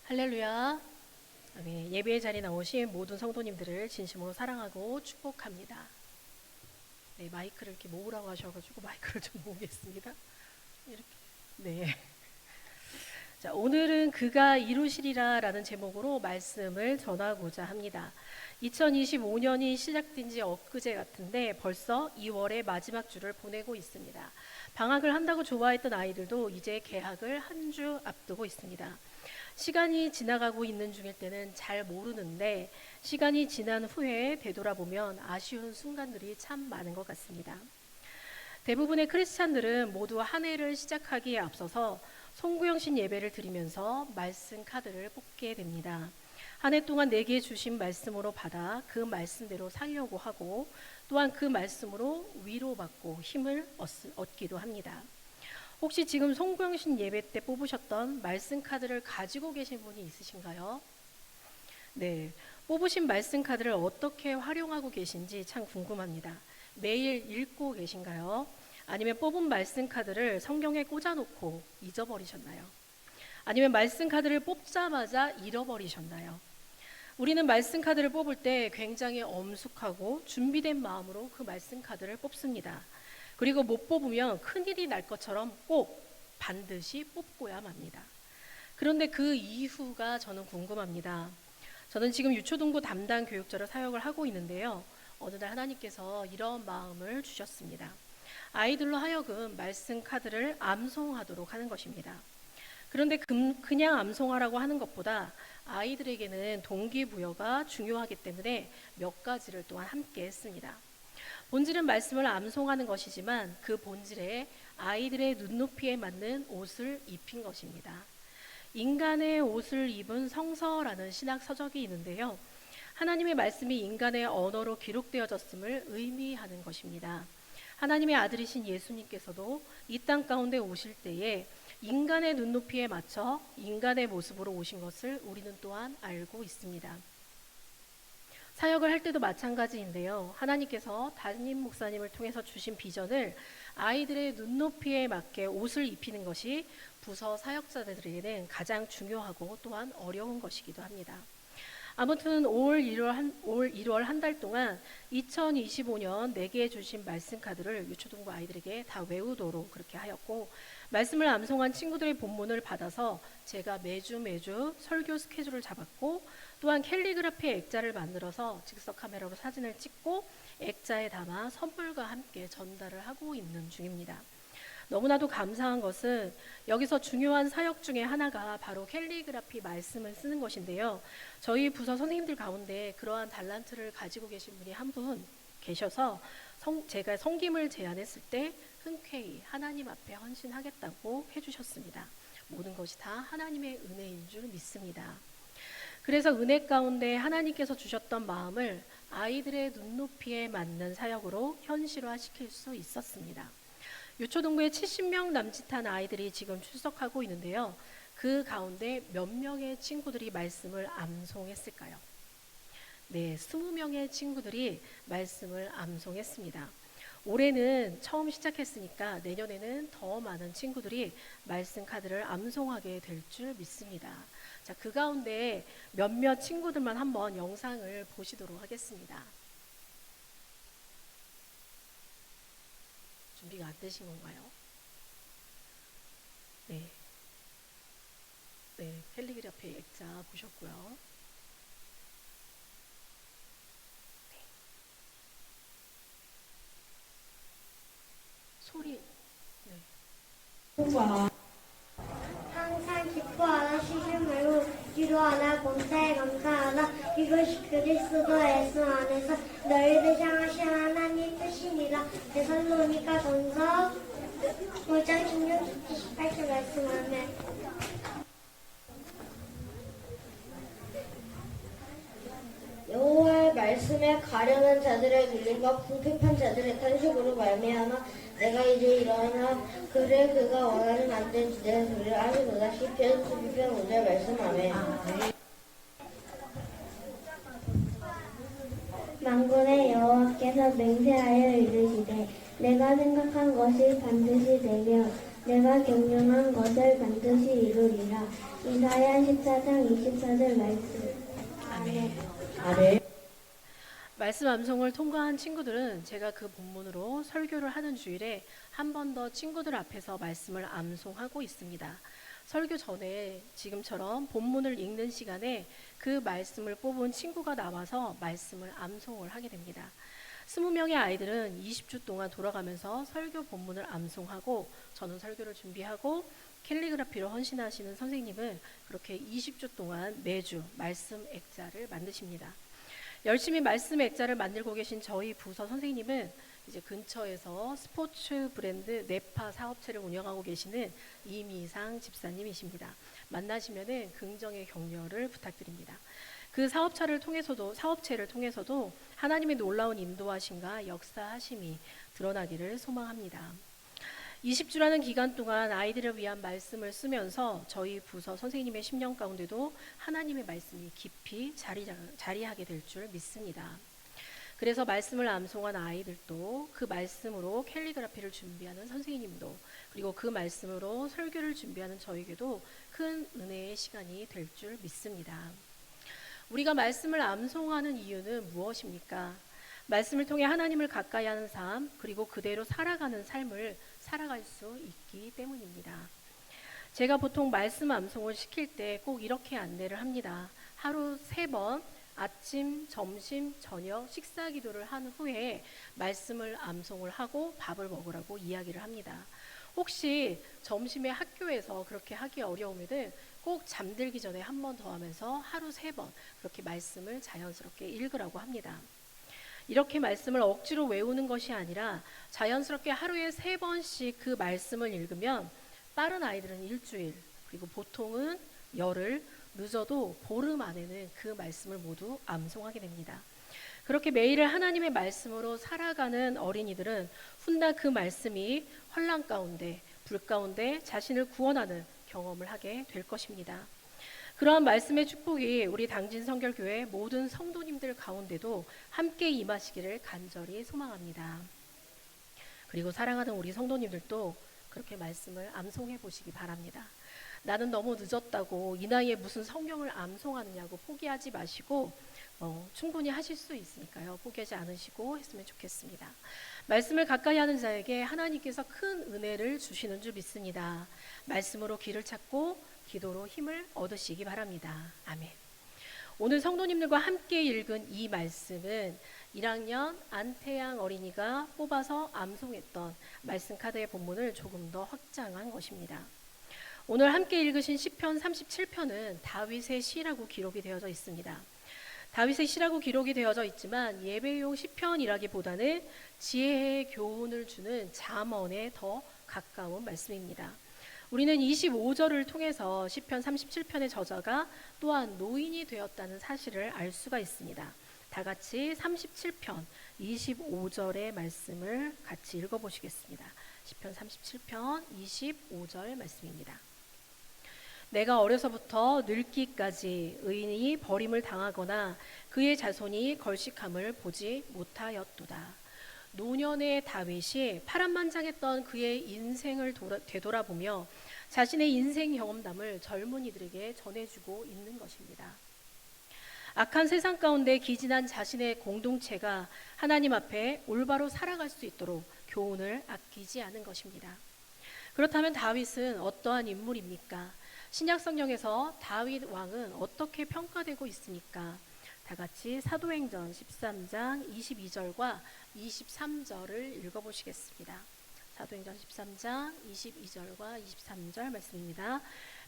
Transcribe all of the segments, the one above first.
할렐루야. 아멘. 예배의 자리에 나오신 모든 성도님들을 진심으로 사랑하고 축복합니다. 네, 마이크를 이렇게 모으라고 하셔가지고 마이크를 좀 모으겠습니다. 이렇게. 네. 자, 오늘은 그가 이루시리라 라는 제목으로 말씀을 전하고자 합니다. 2025년이 시작된 지 엊그제 같은데 벌써 2월의 마지막 주를 보내고 있습니다. 방학을 한다고 좋아했던 아이들도 이제 개학을 한 주 앞두고 있습니다. 시간이 지나가고 있는 중일 때는 잘 모르는데 시간이 지난 후에 되돌아보면 아쉬운 순간들이 참 많은 것 같습니다. 대부분의 크리스찬들은 모두 한 해를 시작하기에 앞서서 송구영신 예배를 드리면서 말씀 카드를 뽑게 됩니다. 한 해 동안 내게 주신 말씀으로 받아 그 말씀대로 살려고 하고 또한 그 말씀으로 위로받고 힘을 얻기도 합니다. 혹시 지금 송구영신 예배 때 뽑으셨던 말씀 카드를 가지고 계신 분이 있으신가요? 네, 뽑으신 말씀 카드를 어떻게 활용하고 계신지 참 궁금합니다. 매일 읽고 계신가요? 아니면 뽑은 말씀 카드를 성경에 꽂아놓고 잊어버리셨나요? 아니면 말씀 카드를 뽑자마자 잃어버리셨나요? 우리는 말씀 카드를 뽑을 때 굉장히 엄숙하고 준비된 마음으로 그 말씀 카드를 뽑습니다. 그리고 못 뽑으면 큰일이 날 것처럼 꼭 반드시 뽑고야 맙니다. 그런데 그 이후가 저는 궁금합니다. 저는 지금 유초동부 담당 교육자로 사역을 하고 있는데요. 어느 날 하나님께서 이런 마음을 주셨습니다. 아이들로 하여금 말씀 카드를 암송하도록 하는 것입니다. 그런데 그냥 암송하라고 하는 것보다 아이들에게는 동기부여가 중요하기 때문에 몇 가지를 또한 함께 했습니다. 본질은 말씀을 암송하는 것이지만 그 본질에 아이들의 눈높이에 맞는 옷을 입힌 것입니다. 인간의 옷을 입은 성서라는 신학 서적이 있는데요. 하나님의 말씀이 인간의 언어로 기록되어졌음을 의미하는 것입니다. 하나님의 아들이신 예수님께서도 이 땅 가운데 오실 때에 인간의 눈높이에 맞춰 인간의 모습으로 오신 것을 우리는 또한 알고 있습니다. 사역을 할 때도 마찬가지인데요. 하나님께서 담임 목사님을 통해서 주신 비전을 아이들의 눈높이에 맞게 옷을 입히는 것이 부서 사역자들에게는 가장 중요하고 또한 어려운 것이기도 합니다. 아무튼 올 1월 한 달 동안 2025년 내게 주신 말씀 카드를 유초동부 아이들에게 다 외우도록 그렇게 하였고, 말씀을 암송한 친구들의 본문을 받아서 제가 매주 설교 스케줄을 잡았고, 또한 캘리그라피 액자를 만들어서 즉석 카메라로 사진을 찍고 액자에 담아 선물과 함께 전달을 하고 있는 중입니다. 너무나도 감사한 것은 여기서 중요한 사역 중에 하나가 바로 캘리그라피 말씀을 쓰는 것인데요. 저희 부서 선생님들 가운데 그러한 달란트를 가지고 계신 분이 한 분 계셔서 제가 섬김을 제안했을 때 흔쾌히 하나님 앞에 헌신하겠다고 해주셨습니다. 모든 것이 다 하나님의 은혜인 줄 믿습니다. 그래서 은혜 가운데 하나님께서 주셨던 마음을 아이들의 눈높이에 맞는 사역으로 현실화시킬 수 있었습니다. 유초동부에 70명 남짓한 아이들이 지금 출석하고 있는데요. 그 가운데 몇 명의 친구들이 말씀을 암송했을까요? 네, 20명의 친구들이 말씀을 암송했습니다. 올해는 처음 시작했으니까 내년에는 더 많은 친구들이 말씀 카드를 암송하게 될 줄 믿습니다. 자, 그 가운데 몇몇 친구들만 한번 영상을 보시도록 하겠습니다. 준비가 안 되신 건가요? 네. 네, 캘리그라피 액자 보셨고요. 네. 소리. 네. 항상 기뻐하라 쉬지 말고 기도하라 범사에 감사하라 이것이 그리스도 예수 안에서 너희를 향하신 하나님 뜻이니라. 데살로니가 전서 5장 16, 18절 말씀하네. 여호와의 말씀에 가련한 자들의 눌림과 궁핍한 자들의 탄식으로 말미암아 내가 이제 일어나 그를 그가 원하는 안된 주제의 소리를 하리로다. 시편 12편 5절 말씀하며 만군의 여호와께서 맹세하여 이르시되 내가 생각한 것이 반드시 되며 내가 경영한 것을 반드시 이루리라. 이사야 14장 24절 말씀. 아멘. 말씀 암송을 통과한 친구들은 제가 그 본문으로 설교를 하는 주일에 한 번 더 친구들 앞에서 말씀을 암송하고 있습니다. 설교 전에 지금처럼 본문을 읽는 시간에 그 말씀을 뽑은 친구가 나와서 말씀을 암송을 하게 됩니다. 20명의 아이들은 20주 동안 돌아가면서 설교 본문을 암송하고 저는 설교를 준비하고 캘리그라피로 헌신하시는 선생님은 그렇게 20주 동안 매주 말씀 액자를 만드십니다. 열심히 말씀 액자를 만들고 계신 저희 부서 선생님은 이제 근처에서 스포츠 브랜드 네파 사업체를 운영하고 계시는 이미상 집사님이십니다. 만나시면은 긍정의 격려를 부탁드립니다. 그 사업체를 통해서도 하나님의 놀라운 인도하심과 역사하심이 드러나기를 소망합니다. 20주라는 기간 동안 아이들을 위한 말씀을 쓰면서 저희 부서 선생님의 심령 가운데도 하나님의 말씀이 깊이 자리하게 될 줄 믿습니다. 그래서 말씀을 암송한 아이들도 그 말씀으로 캘리그라피를 준비하는 선생님도 그리고 그 말씀으로 설교를 준비하는 저에게도 큰 은혜의 시간이 될 줄 믿습니다. 우리가 말씀을 암송하는 이유는 무엇입니까? 말씀을 통해 하나님을 가까이 하는 삶 그리고 그대로 살아가는 삶을 살아갈 수 있기 때문입니다. 제가 보통 말씀 암송을 시킬 때 꼭 이렇게 안내를 합니다. 하루 3번 아침, 점심, 저녁 식사 기도를 한 후에 말씀을 암송을 하고 밥을 먹으라고 이야기를 합니다. 혹시 점심에 학교에서 그렇게 하기 어려우면 꼭 잠들기 전에 한 번 더 하면서 하루 3번 그렇게 말씀을 자연스럽게 읽으라고 합니다. 이렇게 말씀을 억지로 외우는 것이 아니라 자연스럽게 하루에 3번씩 그 말씀을 읽으면 빠른 아이들은 일주일 그리고 보통은 열흘 늦어도 보름 안에는 그 말씀을 모두 암송하게 됩니다. 그렇게 매일을 하나님의 말씀으로 살아가는 어린이들은 훗날 그 말씀이 환난 가운데 불 가운데 자신을 구원하는 경험을 하게 될 것입니다. 그러한 말씀의 축복이 우리 당진성결교회 모든 성도님들 가운데도 함께 임하시기를 간절히 소망합니다. 그리고 사랑하는 우리 성도님들도 그렇게 말씀을 암송해 보시기 바랍니다. 나는 너무 늦었다고 이 나이에 무슨 성경을 암송하느냐고 포기하지 마시고 충분히 하실 수 있으니까요. 포기하지 않으시고 했으면 좋겠습니다. 말씀을 가까이 하는 자에게 하나님께서 큰 은혜를 주시는 줄 믿습니다. 말씀으로 길을 찾고 기도로 힘을 얻으시기 바랍니다. 아멘. 오늘 성도님들과 함께 읽은 이 말씀은 1학년 안태양 어린이가 뽑아서 암송했던 말씀 카드의 본문을 조금 더 확장한 것입니다. 오늘 함께 읽으신 시편 37편은 다윗의 시라고 기록이 되어져 있습니다. 다윗의 시라고 기록이 되어져 있지만 예배용 시편이라기보다는 지혜의 교훈을 주는 잠언에 더 가까운 말씀입니다. 우리는 25절을 통해서 시편 37편의 저자가 또한 노인이 되었다는 사실을 알 수가 있습니다. 다 같이 37편 25절의 말씀을 같이 읽어보시겠습니다. 시편 37편 25절 말씀입니다. 내가 어려서부터 늙기까지 의인이 버림을 당하거나 그의 자손이 걸식함을 보지 못하였도다. 노년의 다윗이 파란만장했던 그의 인생을 되돌아보며 자신의 인생 경험담을 젊은이들에게 전해주고 있는 것입니다. 악한 세상 가운데 기진한 자신의 공동체가 하나님 앞에 올바로 살아갈 수 있도록 교훈을 아끼지 않은 것입니다. 그렇다면 다윗은 어떠한 인물입니까? 신약 성경에서 다윗 왕은 어떻게 평가되고 있습니까? 다 같이 사도행전 13장 22절과 23절을 읽어보시겠습니다. 사도행전 13장 22절과 23절 말씀입니다.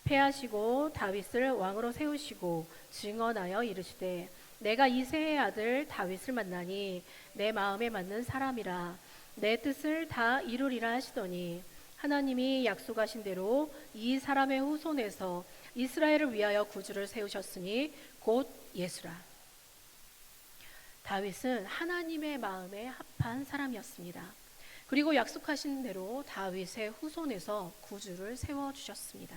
패하시고 다윗을 왕으로 세우시고 증언하여 이르시되 내가 이새의 아들 다윗을 만나니 내 마음에 맞는 사람이라 내 뜻을 다 이루리라 하시더니 하나님이 약속하신 대로 이 사람의 후손에서 이스라엘을 위하여 구주를 세우셨으니 곧 예수라. 다윗은 하나님의 마음에 합한 사람이었습니다. 그리고 약속하신 대로 다윗의 후손에서 구주를 세워주셨습니다.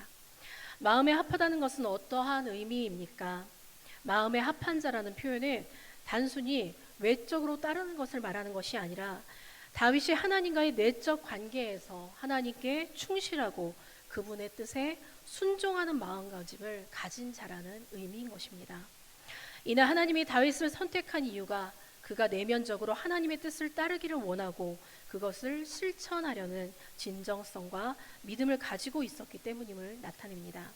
마음에 합하다는 것은 어떠한 의미입니까? 마음에 합한 자라는 표현은 단순히 외적으로 따르는 것을 말하는 것이 아니라 다윗이 하나님과의 내적 관계에서 하나님께 충실하고 그분의 뜻에 순종하는 마음가짐을 가진 자라는 의미인 것입니다. 이는 하나님이 다윗을 선택한 이유가 그가 내면적으로 하나님의 뜻을 따르기를 원하고 그것을 실천하려는 진정성과 믿음을 가지고 있었기 때문임을 나타냅니다.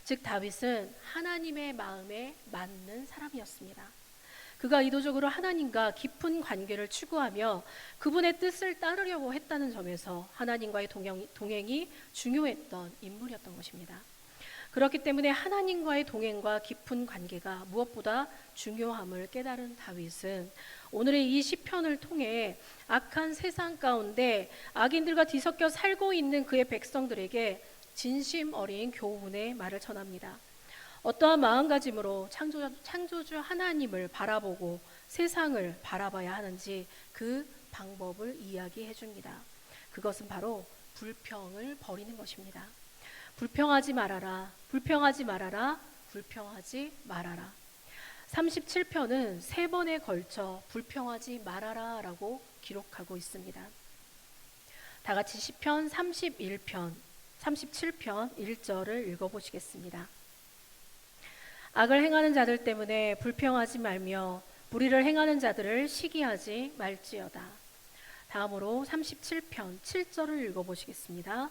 즉 다윗은 하나님의 마음에 맞는 사람이었습니다. 그가 의도적으로 하나님과 깊은 관계를 추구하며 그분의 뜻을 따르려고 했다는 점에서 하나님과의 동행이 중요했던 인물이었던 것입니다. 그렇기 때문에 하나님과의 동행과 깊은 관계가 무엇보다 중요함을 깨달은 다윗은 오늘의 이 시편을 통해 악한 세상 가운데 악인들과 뒤섞여 살고 있는 그의 백성들에게 진심 어린 교훈의 말을 전합니다. 어떠한 마음가짐으로 창조주 하나님을 바라보고 세상을 바라봐야 하는지 그 방법을 이야기해 줍니다. 그것은 바로 불평을 버리는 것입니다. 불평하지 말아라, 불평하지 말아라, 불평하지 말아라. 37편은 3번에 걸쳐 불평하지 말아라 라고 기록하고 있습니다. 다 같이 시편 37편 1절을 읽어보시겠습니다. 악을 행하는 자들 때문에 불평하지 말며 불의를 행하는 자들을 시기하지 말지어다. 다음으로 37편 7절을 읽어보시겠습니다.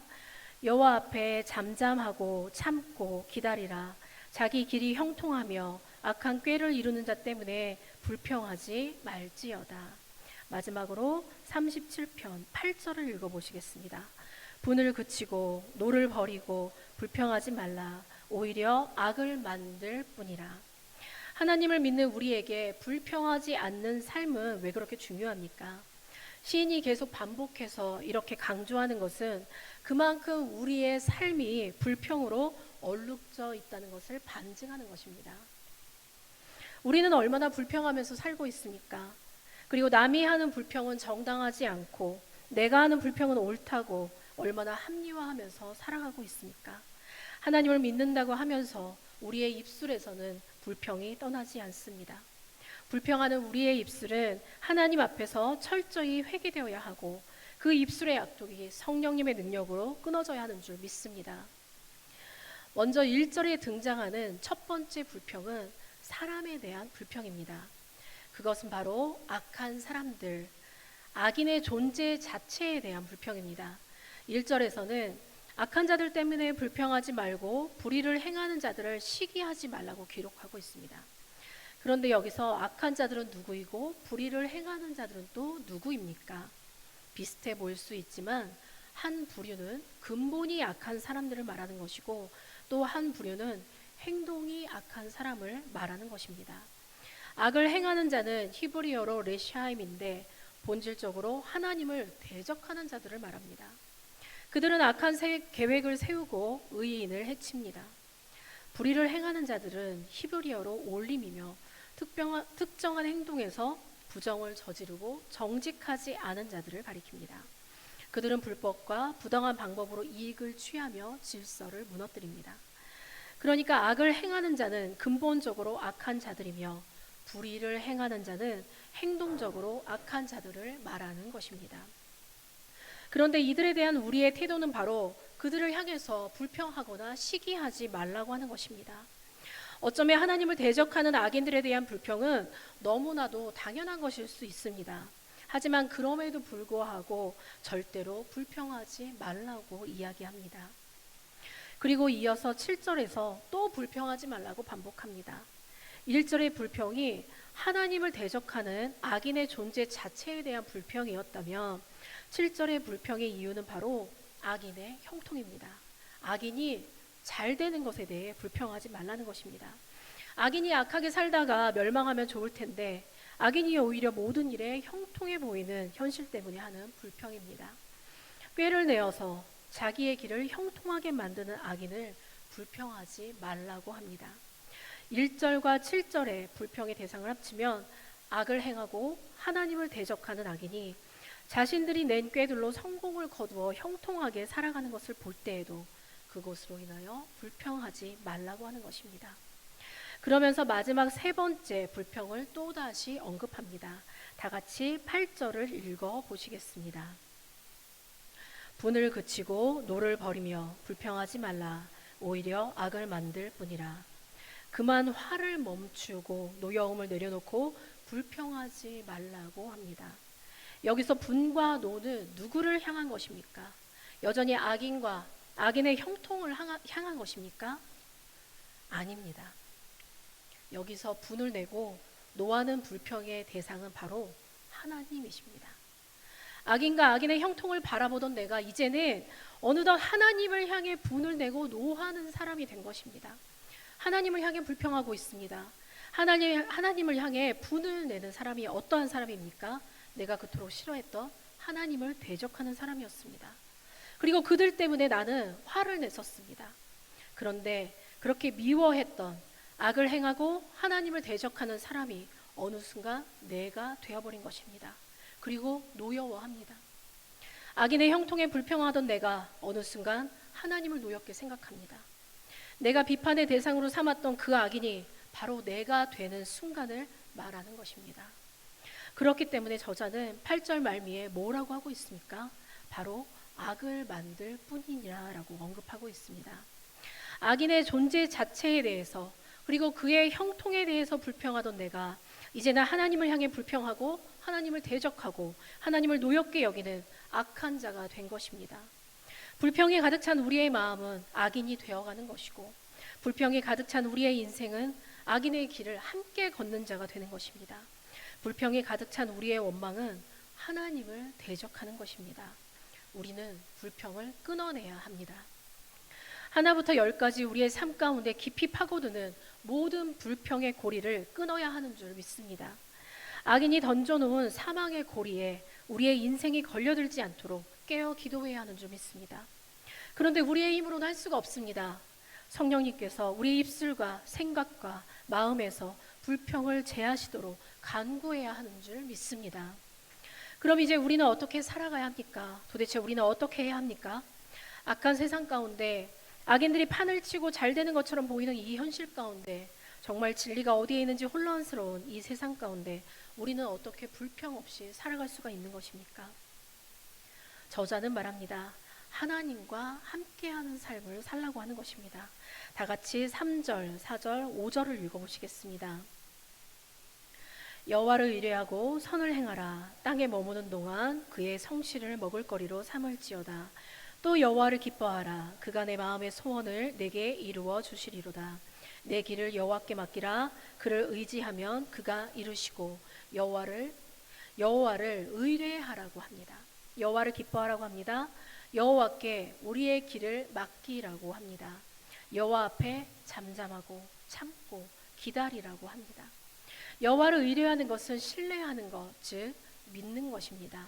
여호와 앞에 잠잠하고 참고 기다리라. 자기 길이 형통하며 악한 꾀를 이루는 자 때문에 불평하지 말지어다. 마지막으로 37편 8절을 읽어보시겠습니다. 분을 그치고 노를 버리고 불평하지 말라. 오히려 악을 만들 뿐이라. 하나님을 믿는 우리에게 불평하지 않는 삶은 왜 그렇게 중요합니까? 시인이 계속 반복해서 이렇게 강조하는 것은 그만큼 우리의 삶이 불평으로 얼룩져 있다는 것을 반증하는 것입니다. 우리는 얼마나 불평하면서 살고 있습니까? 그리고 남이 하는 불평은 정당하지 않고 내가 하는 불평은 옳다고 얼마나 합리화하면서 살아가고 있습니까? 하나님을 믿는다고 하면서 우리의 입술에서는 불평이 떠나지 않습니다. 불평하는 우리의 입술은 하나님 앞에서 철저히 회개되어야 하고 그 입술의 약속이 성령님의 능력으로 끊어져야 하는 줄 믿습니다. 먼저 1절에 등장하는 첫 번째 불평은 사람에 대한 불평입니다. 그것은 바로 악한 사람들, 악인의 존재 자체에 대한 불평입니다. 1절에서는 악한 자들 때문에 불평하지 말고 불의를 행하는 자들을 시기하지 말라고 기록하고 있습니다. 그런데 여기서 악한 자들은 누구이고 불의를 행하는 자들은 또 누구입니까? 비슷해 보일 수 있지만 한 부류는 근본이 악한 사람들을 말하는 것이고 또 한 부류는 행동이 악한 사람을 말하는 것입니다. 악을 행하는 자는 히브리어로 레샤임인데 본질적으로 하나님을 대적하는 자들을 말합니다. 그들은 악한 계획을 세우고 의인을 해칩니다. 불의를 행하는 자들은 히브리어로 올림이며 특정한 행동에서 부정을 저지르고 정직하지 않은 자들을 가리킵니다. 그들은 불법과 부당한 방법으로 이익을 취하며 질서를 무너뜨립니다. 그러니까 악을 행하는 자는 근본적으로 악한 자들이며 불의를 행하는 자는 행동적으로 악한 자들을 말하는 것입니다. 그런데 이들에 대한 우리의 태도는 바로 그들을 향해서 불평하거나 시기하지 말라고 하는 것입니다. 어쩌면 하나님을 대적하는 악인들에 대한 불평은 너무나도 당연한 것일 수 있습니다. 하지만 그럼에도 불구하고 절대로 불평하지 말라고 이야기합니다. 그리고 이어서 7절에서 또 불평하지 말라고 반복합니다. 1절의 불평이 하나님을 대적하는 악인의 존재 자체에 대한 불평이었다면 7절의 불평의 이유는 바로 악인의 형통입니다. 악인이 잘 되는 것에 대해 불평하지 말라는 것입니다. 악인이 악하게 살다가 멸망하면 좋을 텐데 악인이 오히려 모든 일에 형통해 보이는 현실 때문에 하는 불평입니다. 꾀를 내어서 자기의 길을 형통하게 만드는 악인을 불평하지 말라고 합니다. 1절과 7절의 불평의 대상을 합치면 악을 행하고 하나님을 대적하는 악인이 자신들이 낸 꾀들로 성공을 거두어 형통하게 살아가는 것을 볼 때에도 그것으로 인하여 불평하지 말라고 하는 것입니다. 그러면서 마지막 세 번째 불평을 또다시 언급합니다. 다 같이 8절을 읽어 보시겠습니다. 분을 그치고 노를 버리며 불평하지 말라. 오히려 악을 만들 뿐이라. 그만 화를 멈추고 노여움을 내려놓고 불평하지 말라고 합니다. 여기서 분과 노는 누구를 향한 것입니까? 여전히 악인의 형통을 향한 것입니까? 아닙니다. 여기서 분을 내고 노하는 불평의 대상은 바로 하나님이십니다. 악인과 악인의 형통을 바라보던 내가 이제는 어느덧 하나님을 향해 분을 내고 노하는 사람이 된 것입니다. 하나님을 향해 불평하고 있습니다. 하나님을 향해 분을 내는 사람이 어떠한 사람입니까? 내가 그토록 싫어했던 하나님을 대적하는 사람이었습니다. 그리고 그들 때문에 나는 화를 냈었습니다. 그런데 그렇게 미워했던 악을 행하고 하나님을 대적하는 사람이 어느 순간 내가 되어버린 것입니다. 그리고 노여워합니다. 악인의 형통에 불평하던 내가 어느 순간 하나님을 노엽게 생각합니다. 내가 비판의 대상으로 삼았던 그 악인이 바로 내가 되는 순간을 말하는 것입니다. 그렇기 때문에 저자는 8절 말미에 뭐라고 하고 있습니까? 바로 악을 만들 뿐이니라라고 언급하고 있습니다. 악인의 존재 자체에 대해서 그리고 그의 형통에 대해서 불평하던 내가 이제는 하나님을 향해 불평하고 하나님을 대적하고 하나님을 노엽게 여기는 악한 자가 된 것입니다. 불평이 가득 찬 우리의 마음은 악인이 되어가는 것이고 불평이 가득 찬 우리의 인생은 악인의 길을 함께 걷는 자가 되는 것입니다. 불평이 가득 찬 우리의 원망은 하나님을 대적하는 것입니다. 우리는 불평을 끊어내야 합니다. 하나부터 열까지 우리의 삶 가운데 깊이 파고드는 모든 불평의 고리를 끊어야 하는 줄 믿습니다. 악인이 던져놓은 사망의 고리에 우리의 인생이 걸려들지 않도록 깨어 기도해야 하는 줄 믿습니다. 그런데 우리의 힘으로는 할 수가 없습니다. 성령님께서 우리의 입술과 생각과 마음에서 불평을 제하시도록 간구해야 하는 줄 믿습니다. 그럼 이제 우리는 어떻게 살아가야 합니까? 도대체 우리는 어떻게 해야 합니까? 악한 세상 가운데 악인들이 판을 치고 잘 되는 것처럼 보이는 이 현실 가운데 정말 진리가 어디에 있는지 혼란스러운 이 세상 가운데 우리는 어떻게 불평 없이 살아갈 수가 있는 것입니까? 저자는 말합니다. 하나님과 함께하는 삶을 살라고 하는 것입니다. 다 같이 3절, 4절, 5절을 읽어보시겠습니다. 여호와를 의뢰하고 선을 행하라. 땅에 머무는 동안 그의 성실을 먹을거리로 삼을지어다. 또 여호와를 기뻐하라. 그가 내 마음의 소원을 내게 이루어 주시리로다. 내 길을 여호와께 맡기라. 그를 의지하면 그가 이루시고 여호와를 의뢰하라고 합니다. 여호와를 기뻐하라고 합니다. 여호와께 우리의 길을 맡기라고 합니다. 여호와 앞에 잠잠하고 참고 기다리라고 합니다. 여호와를 의뢰하는 것은 신뢰하는 것, 즉 믿는 것입니다.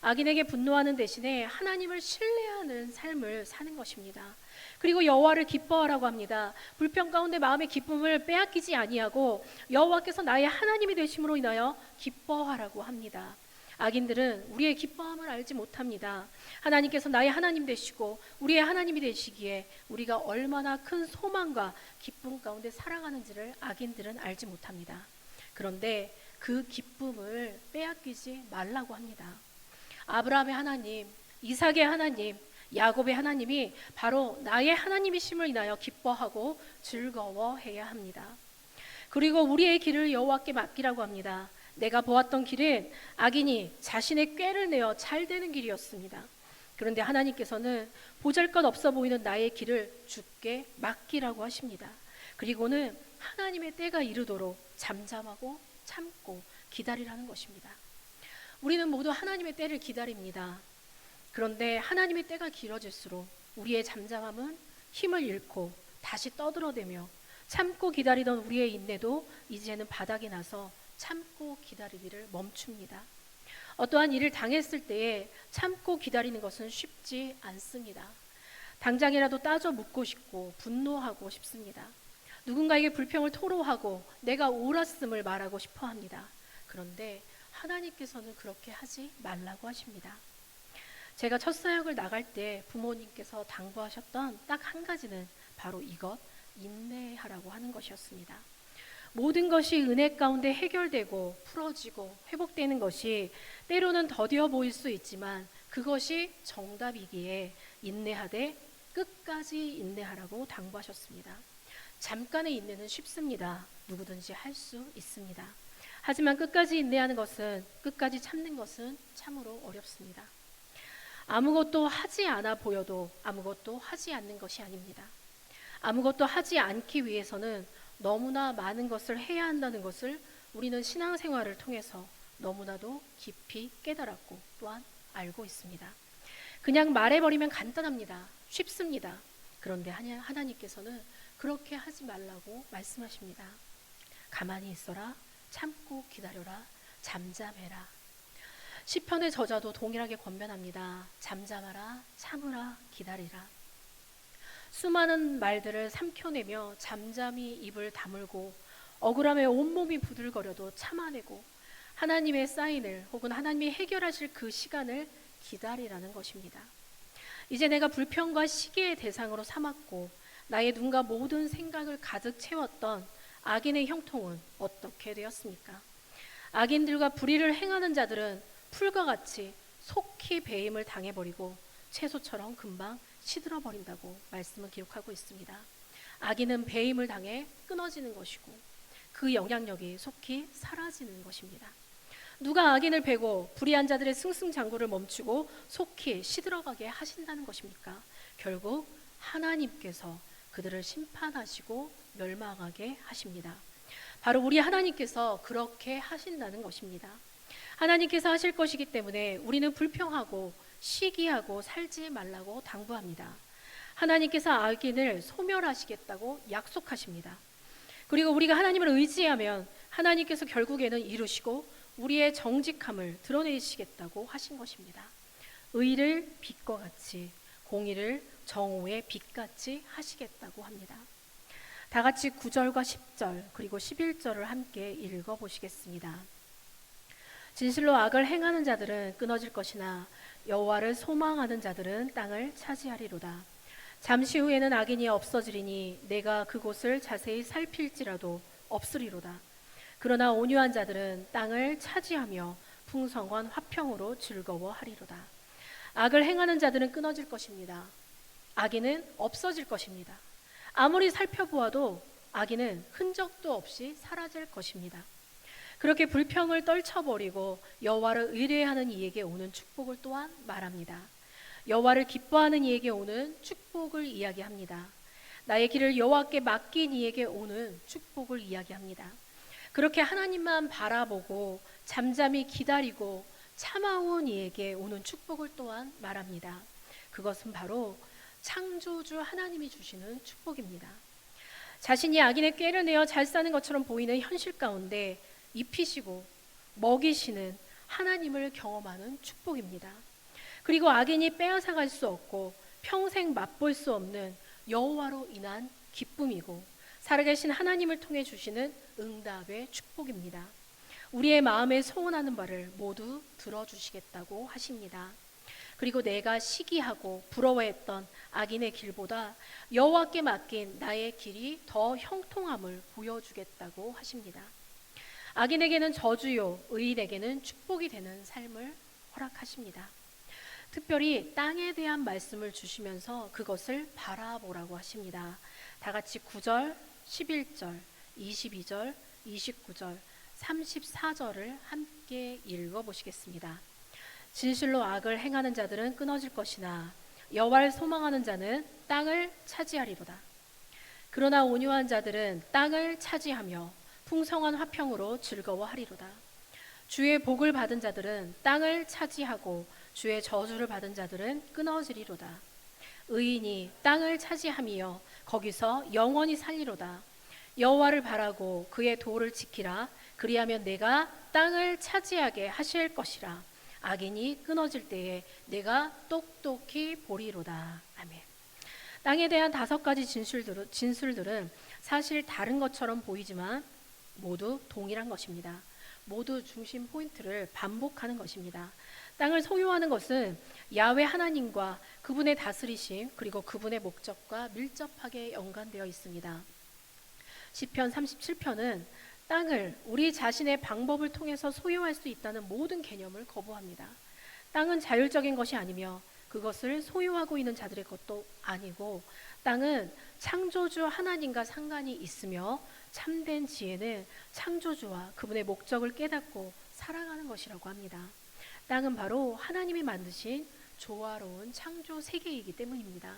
악인에게 분노하는 대신에 하나님을 신뢰하는 삶을 사는 것입니다. 그리고 여호와를 기뻐하라고 합니다. 불평 가운데 마음의 기쁨을 빼앗기지 아니하고 여호와께서 나의 하나님이 되심으로 인하여 기뻐하라고 합니다. 악인들은 우리의 기뻐함을 알지 못합니다. 하나님께서 나의 하나님 되시고 우리의 하나님이 되시기에 우리가 얼마나 큰 소망과 기쁨 가운데 살아가는지를 악인들은 알지 못합니다. 그런데 그 기쁨을 빼앗기지 말라고 합니다. 아브라함의 하나님, 이삭의 하나님, 야곱의 하나님이 바로 나의 하나님이심을 인하여 기뻐하고 즐거워해야 합니다. 그리고 우리의 길을 여호와께 맡기라고 합니다. 내가 보았던 길은 악인이 자신의 꾀를 내어 잘 되는 길이었습니다. 그런데 하나님께서는 보잘것없어 보이는 나의 길을 주께 맡기라고 하십니다. 그리고는 하나님의 때가 이르도록 잠잠하고 참고 기다리라는 것입니다. 우리는 모두 하나님의 때를 기다립니다. 그런데 하나님의 때가 길어질수록 우리의 잠잠함은 힘을 잃고 다시 떠들어대며 참고 기다리던 우리의 인내도 이제는 바닥이 나서 참고 기다리기를 멈춥니다. 어떠한 일을 당했을 때에 참고 기다리는 것은 쉽지 않습니다. 당장이라도 따져 묻고 싶고 분노하고 싶습니다. 누군가에게 불평을 토로하고 내가 옳았음을 말하고 싶어 합니다. 그런데 하나님께서는 그렇게 하지 말라고 하십니다. 제가 첫 사역을 나갈 때 부모님께서 당부하셨던 딱 한 가지는 바로 이것, 인내하라고 하는 것이었습니다. 모든 것이 은혜 가운데 해결되고 풀어지고 회복되는 것이 때로는 더디어 보일 수 있지만 그것이 정답이기에 인내하되 끝까지 인내하라고 당부하셨습니다. 잠깐의 인내는 쉽습니다. 누구든지 할 수 있습니다. 하지만 끝까지 인내하는 것은, 끝까지 참는 것은 참으로 어렵습니다. 아무것도 하지 않아 보여도 아무것도 하지 않는 것이 아닙니다. 아무것도 하지 않기 위해서는 너무나 많은 것을 해야 한다는 것을 우리는 신앙생활을 통해서 너무나도 깊이 깨달았고 또한 알고 있습니다. 그냥 말해버리면 간단합니다. 쉽습니다. 그런데 하나님께서는 그렇게 하지 말라고 말씀하십니다. 가만히 있어라, 참고 기다려라, 잠잠해라. 시편의 저자도 동일하게 권면합니다. 잠잠하라, 참으라, 기다리라. 수많은 말들을 삼켜내며 잠잠히 입을 다물고 억울함에 온몸이 부들거려도 참아내고 하나님의 사인을 혹은 하나님이 해결하실 그 시간을 기다리라는 것입니다. 이제 내가 불평과 시기의 대상으로 삼았고 나의 눈과 모든 생각을 가득 채웠던 악인의 형통은 어떻게 되었습니까? 악인들과 불의를 행하는 자들은 풀과 같이 속히 배임을 당해버리고 채소처럼 금방 시들어버린다고 말씀을 기록하고 있습니다. 악인은 배임을 당해 끊어지는 것이고 그 영향력이 속히 사라지는 것입니다. 누가 악인을 베고 불의한 자들의 승승장구를 멈추고 속히 시들어가게 하신다는 것입니까? 결국 하나님께서 그들을 심판하시고 멸망하게 하십니다. 바로 우리 하나님께서 그렇게 하신다는 것입니다. 하나님께서 하실 것이기 때문에 우리는 불평하고 시기하고 살지 말라고 당부합니다. 하나님께서 악인을 소멸하시겠다고 약속하십니다. 그리고 우리가 하나님을 의지하면 하나님께서 결국에는 이루시고 우리의 정직함을 드러내시겠다고 하신 것입니다. 의를 빛과 같이 공의를 정오의 빛같이 하시겠다고 합니다. 다 같이 9절과 10절 그리고 11절을 함께 읽어보시겠습니다. 진실로 악을 행하는 자들은 끊어질 것이나 여호와를 소망하는 자들은 땅을 차지하리로다. 잠시 후에는 악인이 없어지리니 내가 그곳을 자세히 살필지라도 없으리로다. 그러나 온유한 자들은 땅을 차지하며 풍성한 화평으로 즐거워하리로다. 악을 행하는 자들은 끊어질 것입니다. 악인은 없어질 것입니다. 아무리 살펴보아도 악인은 흔적도 없이 사라질 것입니다. 그렇게 불평을 떨쳐버리고 여호와를 의뢰하는 이에게 오는 축복을 또한 말합니다. 여호와를 기뻐하는 이에게 오는 축복을 이야기합니다. 나의 길을 여호와께 맡긴 이에게 오는 축복을 이야기합니다. 그렇게 하나님만 바라보고 잠잠히 기다리고 참아온 이에게 오는 축복을 또한 말합니다. 그것은 바로 창조주 하나님이 주시는 축복입니다. 자신이 악인의 꾀를 내어 잘 사는 것처럼 보이는 현실 가운데 입히시고 먹이시는 하나님을 경험하는 축복입니다. 그리고 악인이 빼앗아갈 수 없고 평생 맛볼 수 없는 여호와로 인한 기쁨이고 살아계신 하나님을 통해 주시는 응답의 축복입니다. 우리의 마음에 소원하는 바를 모두 들어주시겠다고 하십니다. 그리고 내가 시기하고 부러워했던 악인의 길보다 여호와께 맡긴 나의 길이 더 형통함을 보여주겠다고 하십니다. 악인에게는 저주요 의인에게는 축복이 되는 삶을 허락하십니다. 특별히 땅에 대한 말씀을 주시면서 그것을 바라보라고 하십니다. 다 같이 9절, 11절, 22절, 29절, 34절을 함께 읽어보시겠습니다. 진실로 악을 행하는 자들은 끊어질 것이나 여호와를 소망하는 자는 땅을 차지하리로다. 그러나 온유한 자들은 땅을 차지하며 풍성한 화평으로 즐거워하리로다. 주의 복을 받은 자들은 땅을 차지하고 주의 저주를 받은 자들은 끊어지리로다. 의인이 땅을 차지하며 거기서 영원히 살리로다. 여호와를 바라고 그의 도를 지키라. 그리하면 내가 땅을 차지하게 하실 것이라. 악인이 끊어질 때에 내가 똑똑히 보리로다. 아멘. 땅에 대한 5가지 진술들은 사실 다른 것처럼 보이지만 모두 동일한 것입니다. 모두 중심 포인트를 반복하는 것입니다. 땅을 소유하는 것은 야훼 하나님과 그분의 다스리심 그리고 그분의 목적과 밀접하게 연관되어 있습니다. 시편 37편은 땅을 우리 자신의 방법을 통해서 소유할 수 있다는 모든 개념을 거부합니다. 땅은 자율적인 것이 아니며 그것을 소유하고 있는 자들의 것도 아니고, 땅은 창조주 하나님과 상관이 있으며 참된 지혜는 창조주와 그분의 목적을 깨닫고 살아가는 것이라고 합니다. 땅은 바로 하나님이 만드신 조화로운 창조 세계이기 때문입니다.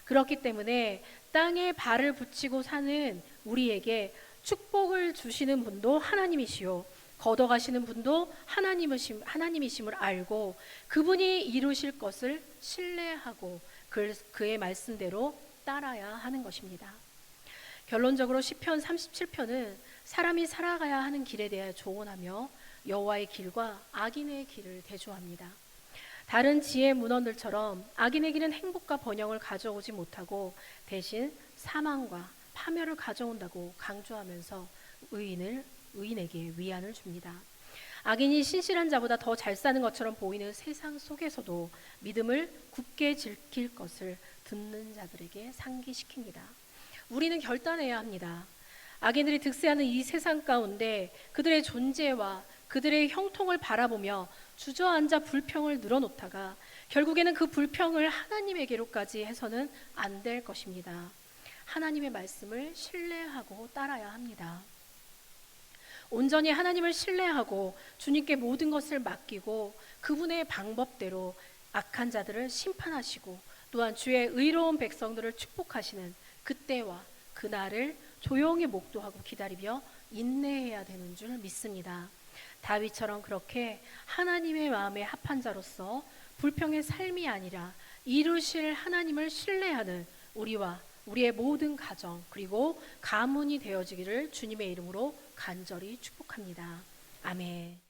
그렇기 때문에 땅에 발을 붙이고 사는 우리에게 축복을 주시는 분도 하나님이시요, 걷어가시는 분도 하나님이심을 알고 그분이 이루실 것을 신뢰하고 그의 말씀대로 따라야 하는 것입니다. 결론적으로 시편 37편은 사람이 살아가야 하는 길에 대해 조언하며 여호와의 길과 악인의 길을 대조합니다. 다른 지혜 문헌들처럼 악인의 길은 행복과 번영을 가져오지 못하고 대신 사망과 파멸을 가져온다고 강조하면서 의인에게 위안을 줍니다. 악인이 신실한 자보다 더 잘 사는 것처럼 보이는 세상 속에서도 믿음을 굳게 지킬 것을 듣는 자들에게 상기시킵니다. 우리는 결단해야 합니다. 악인들이 득세하는 이 세상 가운데 그들의 존재와 그들의 형통을 바라보며 주저앉아 불평을 늘어놓다가 결국에는 그 불평을 하나님에게로까지 해서는 안 될 것입니다. 하나님의 말씀을 신뢰하고 따라야 합니다. 온전히 하나님을 신뢰하고 주님께 모든 것을 맡기고 그분의 방법대로 악한 자들을 심판하시고 또한 주의 의로운 백성들을 축복하시는 그때와 그날을 조용히 목도하고 기다리며 인내해야 되는 줄 믿습니다. 다윗처럼 그렇게 하나님의 마음에 합한 자로서 불평의 삶이 아니라 이루실 하나님을 신뢰하는 우리와 우리의 모든 가정 그리고 가문이 되어지기를 주님의 이름으로 간절히 축복합니다. 아멘.